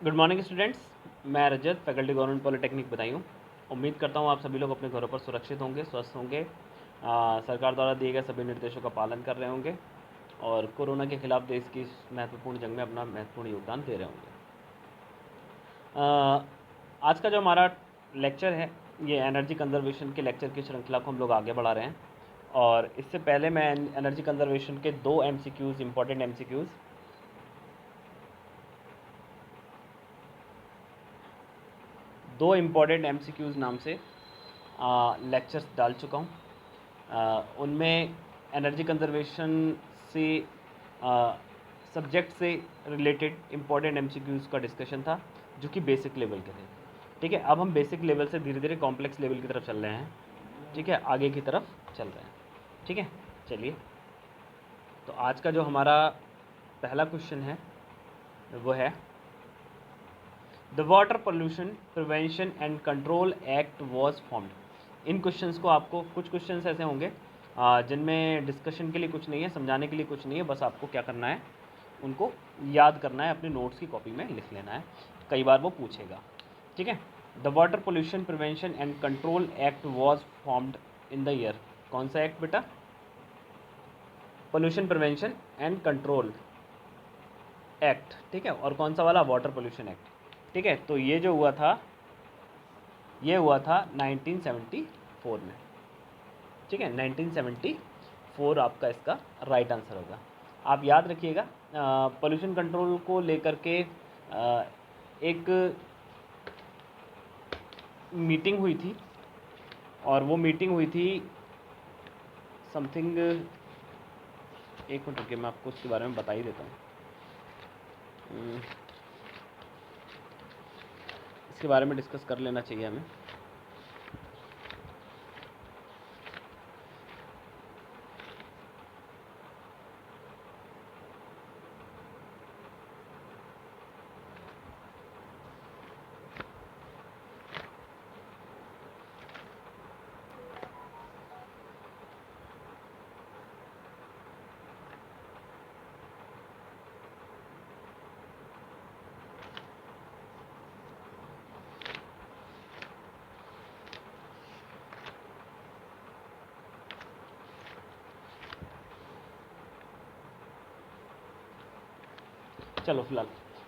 Good morning students. मैं रजत, faculty government polytechnic बताई। उम्मीद करता हूँ आप सभी लोग अपने घरों पर सुरक्षित होंगे, स्वस्थ होंगे, सरकार द्वारा दिए गए सभी निर्देशों का पालन कर रहे होंगे और कोरोना के खिलाफ देश की इस महत्वपूर्ण जंग में अपना महत्वपूर्ण योगदान दे रहे होंगे। आज का जो हमारा लेक्चर है ये एनर्जी कंजर्वेशन के लेक्चर की श्रृंखला को हम लोग आगे बढ़ा रहे हैं। और इससे पहले मैं एनर्जी कंजर्वेशन के दो MCQs, इंपॉर्टेंट MCQs नाम से लेक्चर्स डाल चुका हूँ। उनमें एनर्जी कंजर्वेशन से सब्जेक्ट से रिलेटेड इम्पॉर्टेंट MCQs का डिस्कशन था जो कि बेसिक लेवल के थे। ठीक है, अब हम बेसिक लेवल से धीरे धीरे कॉम्प्लेक्स लेवल की तरफ चल रहे हैं। ठीक है, आगे की तरफ चल रहे हैं। ठीक है, चलिए। तो आज का जो हमारा पहला क्वेश्चन है वो है the water pollution prevention and control act was formed. In questions को आपको, कुछ क्वेश्चंस ऐसे होंगे जिनमें डिस्कशन के लिए कुछ नहीं है, समझाने के लिए कुछ नहीं है, बस आपको क्या करना है, उनको याद करना है, अपने नोट्स की कॉपी में लिख लेना है, कई बार वो पूछेगा। ठीक है, the water pollution prevention and control act was formed in the year. कौन सा एक्ट बेटा? Pollution prevention and control act. ठीक है, और कौन सा वाला? Water pollution act. ठीक है, तो ये जो हुआ था ये हुआ था 1974 में। ठीक है, 1974 आपका इसका राइट आंसर होगा। आप याद रखिएगा, पोल्यूशन कंट्रोल को लेकर के एक मीटिंग हुई थी और वो मीटिंग हुई थी समथिंग, एक मिनट रुकिए, मैं आपको उसके बारे में बता ही देता हूँ। इसके बारे में डिस्कस कर लेना चाहिए हमें। चलो फिलहाल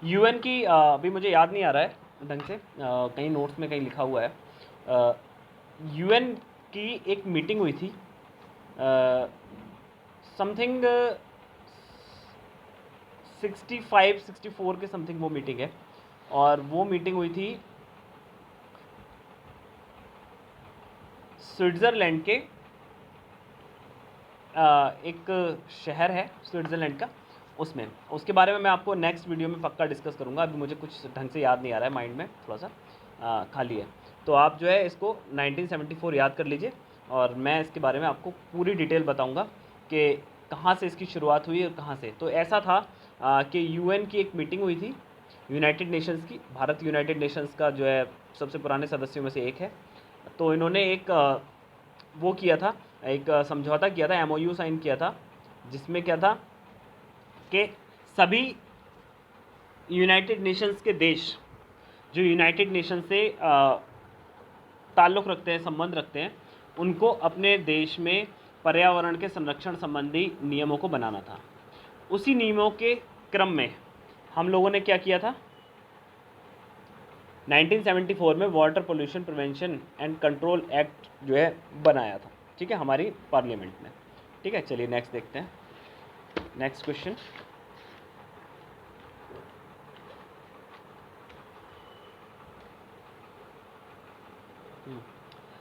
UN की अभी मुझे याद नहीं आ रहा है ढंग से, कहीं नोट्स में कहीं लिखा हुआ है। UN की एक मीटिंग हुई थी, समथिंग 65-64 के समथिंग वो मीटिंग है। और वो मीटिंग हुई थी स्विट्ज़रलैंड के एक शहर है स्विट्ज़रलैंड का, उसमें, उसके बारे में मैं आपको नेक्स्ट वीडियो में पक्का डिस्कस करूँगा। अभी मुझे कुछ ढंग से याद नहीं आ रहा है, माइंड में थोड़ा सा खाली है। तो आप जो है इसको 1974 याद कर लीजिए और मैं इसके बारे में आपको पूरी डिटेल बताऊँगा कि कहाँ से इसकी शुरुआत हुई और कहाँ से। तो ऐसा था कि UN की एक मीटिंग हुई थी, यूनाइटेड नेशंस की। भारत यूनाइटेड नेशंस का जो है सबसे पुराने सदस्यों में से एक है। तो इन्होंने एक वो किया था, एक समझौता किया था, MOU साइन किया था, जिसमें क्या था कि सभी यूनाइटेड नेशंस के देश जो यूनाइटेड नेशन से ताल्लुक़ रखते हैं, संबंध रखते हैं, उनको अपने देश में पर्यावरण के संरक्षण संबंधी नियमों को बनाना था। उसी नियमों के क्रम में हम लोगों ने क्या किया था, 1974 में water pollution prevention and control act जो है बनाया था। ठीक है, हमारी पार्लियामेंट में। ठीक है, चलिए नेक्स्ट देखते हैं। Next question,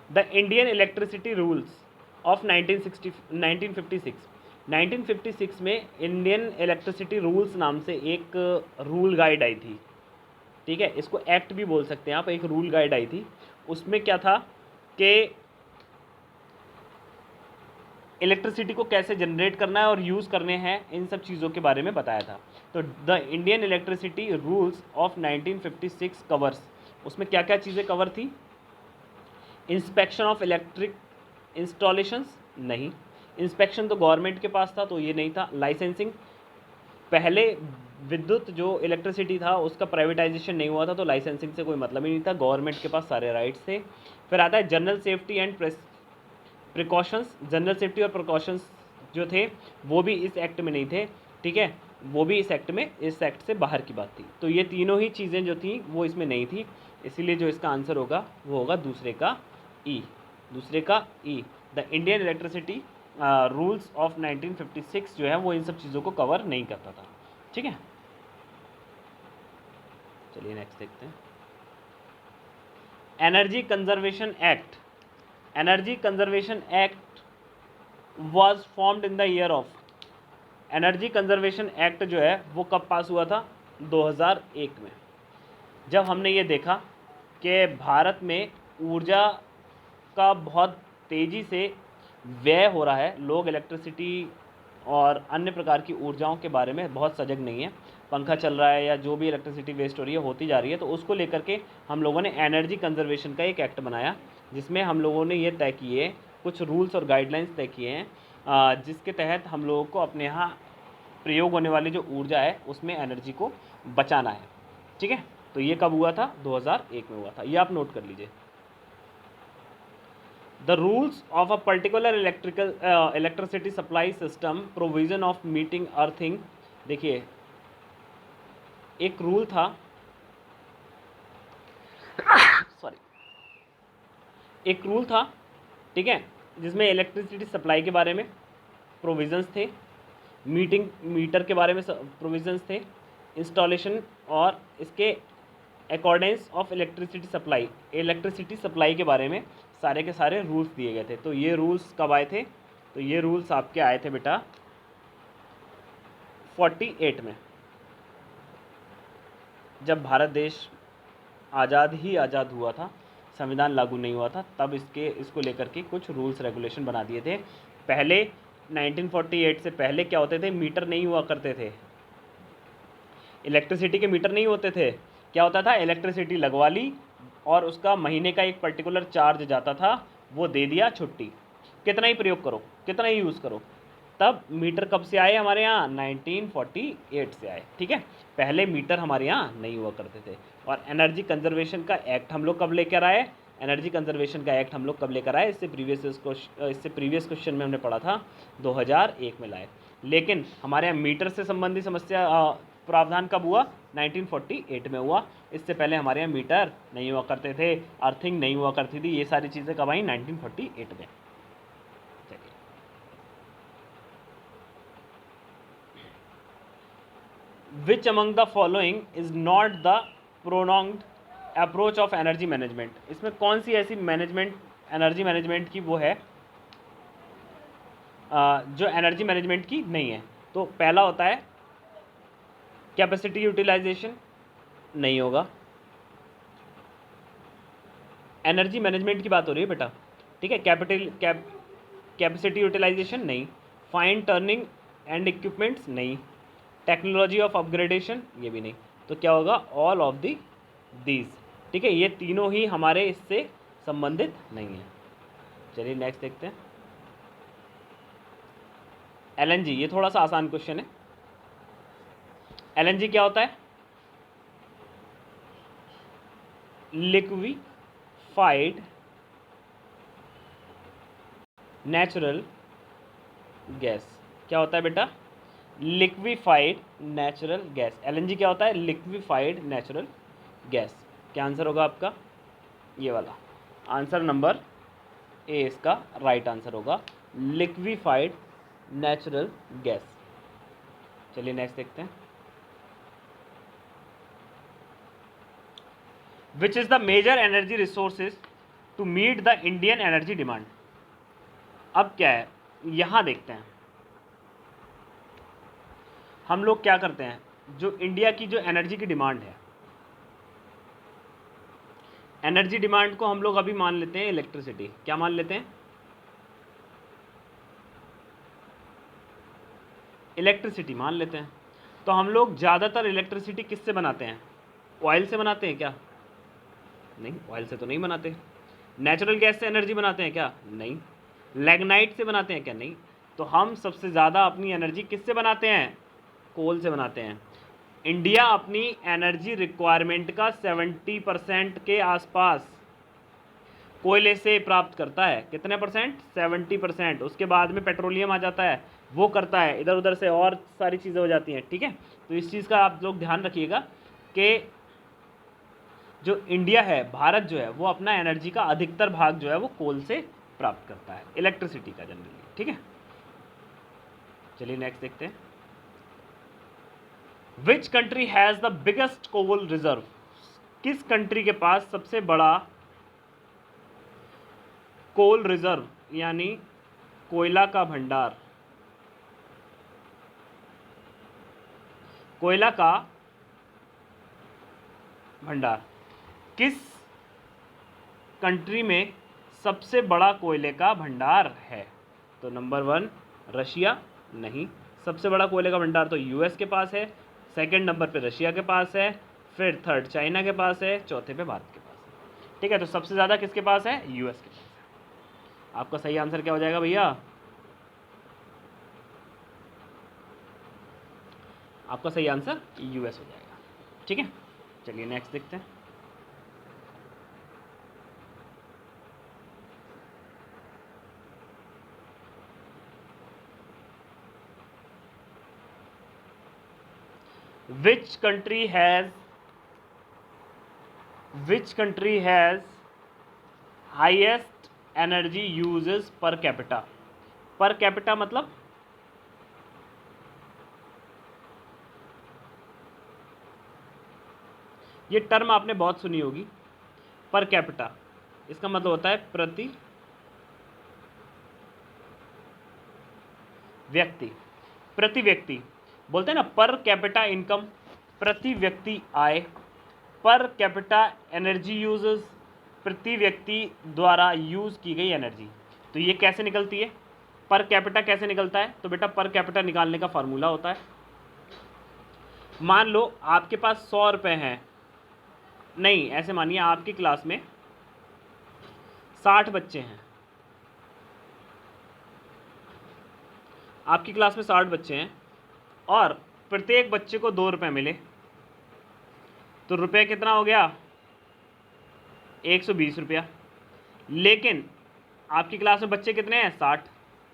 the Indian electricity rules of 1956। 1956 में इंडियन इलेक्ट्रिसिटी रूल्स नाम से एक रूल गाइड आई थी। ठीक है, इसको एक्ट भी बोल सकते हैं आप, एक रूल गाइड आई थी। उसमें क्या था कि इलेक्ट्रिसिटी को कैसे जनरेट करना है और यूज़ करने हैं, इन सब चीज़ों के बारे में बताया था। तो the Indian electricity rules of 1956 covers, उसमें क्या क्या चीज़ें कवर थी? इंस्पेक्शन ऑफ इलेक्ट्रिक इंस्टॉलेशंस, नहीं, इंस्पेक्शन तो गवर्नमेंट के पास था तो ये नहीं था। लाइसेंसिंग, पहले विद्युत जो इलेक्ट्रिसिटी था उसका प्राइवेटाइजेशन नहीं हुआ था, तो लाइसेंसिंग से कोई मतलब ही नहीं था, गवर्नमेंट के पास सारे राइट्स थे। फिर आता है general safety and precautions. General safety और प्रिकॉशंस जो थे वो भी इस एक्ट में नहीं थे, ठीक है, वो भी इस एक्ट से बाहर की बात थी। तो ये तीनों ही चीज़ें जो थी वो इसमें नहीं थी, इसीलिए जो इसका आंसर होगा वो होगा दूसरे का ई। The Indian electricity rules of 1956 जो है वो इन सब चीज़ों को कवर नहीं करता था, ठीक है। चलिए नेक्स्ट देखते हैं। Energy conservation act. Energy conservation act was formed in the year of. Energy conservation act जो है वो कब पास हुआ था? 2001 में, जब हमने ये देखा कि भारत में ऊर्जा का बहुत तेज़ी से व्यय हो रहा है, लोग इलेक्ट्रिसिटी और अन्य प्रकार की ऊर्जाओं के बारे में बहुत सजग नहीं है, पंखा चल रहा है या जो भी इलेक्ट्रिसिटी वेस्ट हो रही है होती जा रही है, तो उसको लेकर के हम लोगों ने एनर्जी कंजर्वेशन का एक एक्ट बनाया, जिसमें हम लोगों ने ये तय किए, कुछ रूल्स और गाइडलाइंस तय किए हैं, जिसके तहत हम लोगों को अपने यहाँ प्रयोग होने वाली जो ऊर्जा है उसमें एनर्जी को बचाना है, ठीक है। तो ये कब हुआ था? 2001 में हुआ था, ये आप नोट कर लीजिए। The rules of a particular electricity supply system provision of meeting earthing। देखिए एक रूल था सॉरी एक रूल था, ठीक है, जिसमें इलेक्ट्रिसिटी सप्लाई के बारे में प्रोविजंस थे, मीटर के बारे में प्रोविजंस थे, इंस्टॉलेशन और इसके अकॉर्डेंस ऑफ इलेक्ट्रिसिटी सप्लाई के बारे में सारे के सारे रूल्स दिए गए थे। तो ये रूल्स कब आए थे? तो ये रूल्स आपके आए थे बेटा 48 में, जब भारत देश आज़ाद हुआ था, संविधान लागू नहीं हुआ था, तब इसको लेकर के कुछ रूल्स रेगुलेशन बना दिए थे। पहले 1948 से पहले क्या होते थे? मीटर नहीं हुआ करते थे, इलेक्ट्रिसिटी के मीटर नहीं होते थे। क्या होता था? इलेक्ट्रिसिटी लगवा ली और उसका महीने का एक पर्टिकुलर चार्ज जाता था, वो दे दिया, छुट्टी, कितना ही प्रयोग करो, कितना ही यूज़ करो। तब मीटर कब से आए हमारे यहाँ? 1948 से आए, ठीक है। पहले मीटर हमारे यहाँ नहीं हुआ करते थे। और एनर्जी कंजर्वेशन का एक्ट हम लोग कब लेकर आए? एनर्जी कंजर्वेशन का एक्ट हम लोग कब लेकर आए? इससे प्रीवियस क्वेश्चन में हमने पढ़ा था 2001 में लाए। लेकिन हमारे यहाँ मीटर से संबंधित समस्या प्रावधान कब हुआ? 1948 में हुआ। इससे पहले हमारे यहाँ मीटर नहीं हुआ करते थे, अर्थिंग नहीं हुआ करती थी, ये सारी चीज़ें कब आई? 1948 में। Which among the following is not the prolonged approach of energy management? इसमें कौन सी ऐसी एनर्जी मैनेजमेंट की वो है जो एनर्जी मैनेजमेंट की नहीं है? तो पहला होता है कैपेसिटी यूटिलाइजेशन, नहीं होगा। एनर्जी मैनेजमेंट की बात हो रही है बेटा, ठीक है। कैपेसिटी यूटिलाइजेशन नहीं। फाइन टर्निंग एंड इक्विपमेंट्स नहीं। टेक्नोलॉजी ऑफ अपग्रेडेशन, ये भी नहीं। तो क्या होगा? ऑल ऑफ दीज, ठीक है। ये तीनों ही हमारे इससे संबंधित नहीं है। चलिए नेक्स्ट देखते हैं। एलएनजी, ये थोड़ा सा आसान क्वेश्चन है। एलएनजी क्या होता है? Liquefied natural gas. क्या होता है बेटा? Liquefied natural gas. एलएनजी क्या होता है? Liquefied natural gas. क्या आंसर होगा आपका? ये वाला आंसर नंबर ए इसका राइट आंसर होगा, लिक्विफाइड नेचुरल गैस। चलिए नेक्स्ट देखते हैं। Which is the major energy resources to meet the Indian energy demand? अब क्या है, यहां देखते हैं हम लोग क्या करते हैं। जो इंडिया की जो एनर्जी की डिमांड है, एनर्जी डिमांड को हम लोग अभी मान लेते हैं इलेक्ट्रिसिटी। क्या मान लेते हैं? इलेक्ट्रिसिटी मान लेते हैं। तो हम लोग ज़्यादातर इलेक्ट्रिसिटी किससे बनाते हैं? ऑयल से बनाते हैं क्या? नहीं, ऑयल से तो नहीं बनाते। नेचुरल गैस से एनर्जी बनाते हैं क्या? नहीं। लैग्नाइट से बनाते हैं क्या? नहीं। तो हम सबसे ज़्यादा अपनी एनर्जी किससे बनाते हैं? कोल से बनाते हैं। इंडिया अपनी एनर्जी रिक्वायरमेंट का 70% के आसपास कोयले से प्राप्त करता है। कितने परसेंट? 70%। उसके बाद में पेट्रोलियम आ जाता है, वो करता है, इधर उधर से और सारी चीज़ें हो जाती हैं। ठीक है, तो इस चीज़ का आप लोग ध्यान रखिएगा कि जो इंडिया है, भारत जो है, वो अपना एनर्जी का अधिकतर भाग जो है वो कोल से प्राप्त करता है, इलेक्ट्रिसिटी का जनरली। ठीक है, चलिए नेक्स्ट देखते हैं। Which country has the biggest coal reserve? किस कंट्री के पास सबसे बड़ा कोल रिजर्व यानी कोयला का भंडार, कोयला का भंडार किस कंट्री में सबसे बड़ा कोयले का भंडार है? तो नंबर 1 रशिया, नहीं। सबसे बड़ा कोयले का भंडार तो यूएस के पास है, सेकंड नंबर पे रशिया के पास है, फिर थर्ड चाइना के पास है, चौथे पे भारत के पास है। ठीक है, तो सबसे ज़्यादा किसके पास है? यूएस के पास है। आपका सही आंसर क्या हो जाएगा भैया? आपका सही आंसर यूएस हो जाएगा। ठीक है, चलिए नेक्स्ट देखते हैं। Which country has highest energy uses per capita? per capita मतलब ये टर्म आपने बहुत सुनी होगी। पर कैपिटा इसका मतलब होता है प्रति व्यक्ति। प्रति व्यक्ति बोलते हैं ना, पर कैपिटा इनकम, प्रति व्यक्ति आय। पर कैपिटा एनर्जी यूजेस, प्रति व्यक्ति द्वारा यूज़ की गई एनर्जी। तो ये कैसे निकलती है? पर कैपिटा कैसे निकलता है? तो बेटा पर कैपिटा निकालने का फार्मूला होता है, मान लो आपके पास 100 रुपये हैं, नहीं ऐसे मानिए आपकी क्लास में 60 बच्चे हैं, आपकी क्लास में 60 बच्चे हैं और प्रत्येक बच्चे को 2 रुपये मिले, तो रुपये कितना हो गया? 120 रुपया। लेकिन आपकी क्लास में बच्चे कितने हैं? 60,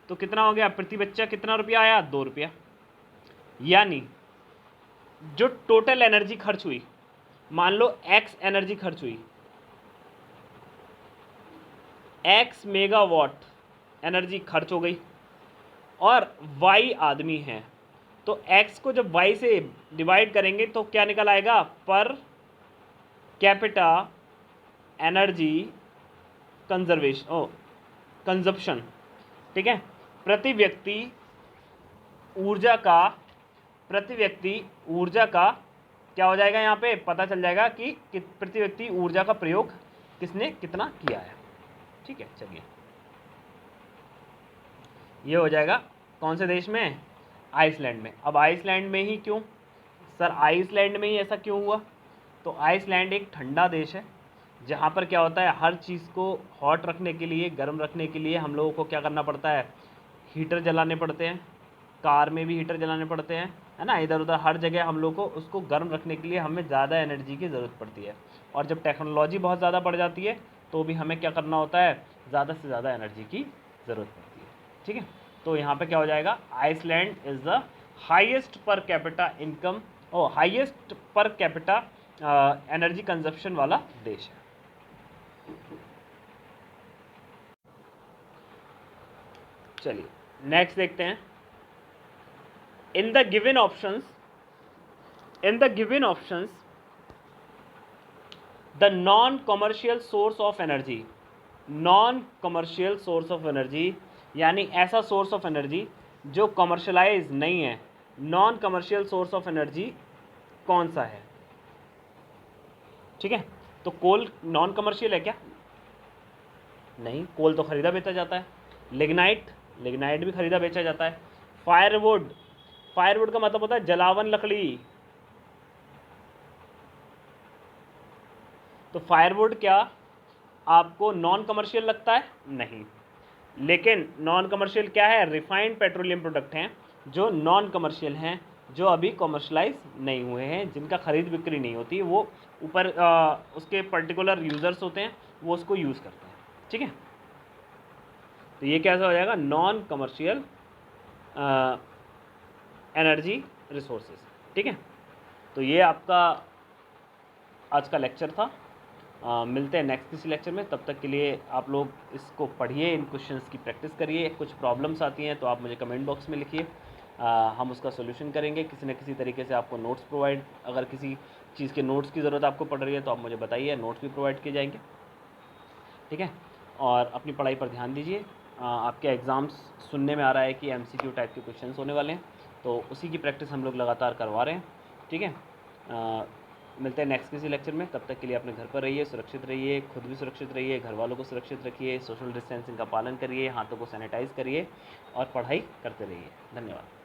तो कितना हो गया? प्रति बच्चा कितना रुपया आया? 2 रुपया। यानी जो टोटल एनर्जी खर्च हुई, मान लो x एनर्जी खर्च हुई, x मेगावाट एनर्जी खर्च हो गई और y आदमी है, तो x को जब y से डिवाइड करेंगे तो क्या निकल आएगा? पर कैपिटा एनर्जी कंजप्शन। ठीक है, प्रति व्यक्ति ऊर्जा का क्या हो जाएगा? यहाँ पे पता चल जाएगा कि प्रति व्यक्ति ऊर्जा का प्रयोग किसने कितना किया है। ठीक है, चलिए ये हो जाएगा कौन से देश में? आइसलैंड में। अब आइसलैंड में ही क्यों सर? आइसलैंड में ही ऐसा क्यों हुआ? तो आइसलैंड एक ठंडा देश है जहाँ पर क्या होता है, हर चीज़ को हॉट रखने के लिए, गर्म रखने के लिए हम लोगों को क्या करना पड़ता है? हीटर जलाने पड़ते हैं, कार में भी हीटर जलाने पड़ते हैं, है ना। इधर उधर हर जगह हम लोग को उसको गर्म रखने के लिए हमें ज़्यादा एनर्जी की ज़रूरत पड़ती है। और जब टेक्नोलॉजी बहुत ज़्यादा बढ़ जाती है तो भी हमें क्या करना होता है? ज़्यादा से ज़्यादा एनर्जी की ज़रूरत पड़ती है। ठीक है, तो यहाँ पे क्या हो जाएगा? Iceland is the highest per capita income और highest per capita energy consumption वाला देश है। चलिए नेक्स्ट देखते हैं। In the given options the non commercial source of energy, non commercial source of energy यानी ऐसा सोर्स ऑफ एनर्जी जो कमर्शलाइज नहीं है, non commercial source of energy कौन सा है? ठीक है, तो कोल नॉन कमर्शियल है क्या? नहीं, कोल तो खरीदा बेचा जाता है। लिग्नाइट भी खरीदा बेचा जाता है। फायरवुड का मतलब होता है जलावन लकड़ी, तो फायरवुड क्या आपको नॉन कमर्शियल लगता है? नहीं। लेकिन नॉन कमर्शियल क्या है? रिफाइंड पेट्रोलियम प्रोडक्ट हैं जो नॉन कमर्शियल हैं, जो अभी कॉमर्शलाइज नहीं हुए हैं, जिनका ख़रीद बिक्री नहीं होती, वो ऊपर उसके पर्टिकुलर यूज़र्स होते हैं, वो उसको यूज़ करते हैं। ठीक है, तो ये कैसा हो जाएगा, नॉन कमर्शियल एनर्जी रिसोर्सेज। ठीक है, तो ये आपका आज का लेक्चर था। मिलते हैं नेक्स्ट किसी लेक्चर में। तब तक के लिए आप लोग इसको पढ़िए, इन क्वेश्चंस की प्रैक्टिस करिए। कुछ प्रॉब्लम्स आती हैं तो आप मुझे कमेंट बॉक्स में लिखिए, हम उसका सोल्यूशन करेंगे किसी न किसी तरीके से। आपको नोट्स प्रोवाइड, अगर किसी चीज़ के नोट्स की ज़रूरत आपको पड़ रही है तो आप मुझे बताइए, नोट्स भी प्रोवाइड किए जाएंगे। ठीक है, और अपनी पढ़ाई पर ध्यान दीजिए। आपके एग्ज़ाम्स सुनने में आ रहा है कि MCQ टाइप के क्वेश्चंस होने वाले हैं, तो उसी की प्रैक्टिस हम लोग लगातार करवा रहे हैं। ठीक है, मिलते हैं नेक्स्ट किसी लेक्चर में। तब तक के लिए अपने घर पर रहिए, सुरक्षित रहिए, खुद भी सुरक्षित रहिए, घर वालों को सुरक्षित रखिए, सोशल डिस्टेंसिंग का पालन करिए, हाथों को सैनिटाइज़ करिए और पढ़ाई करते रहिए। धन्यवाद।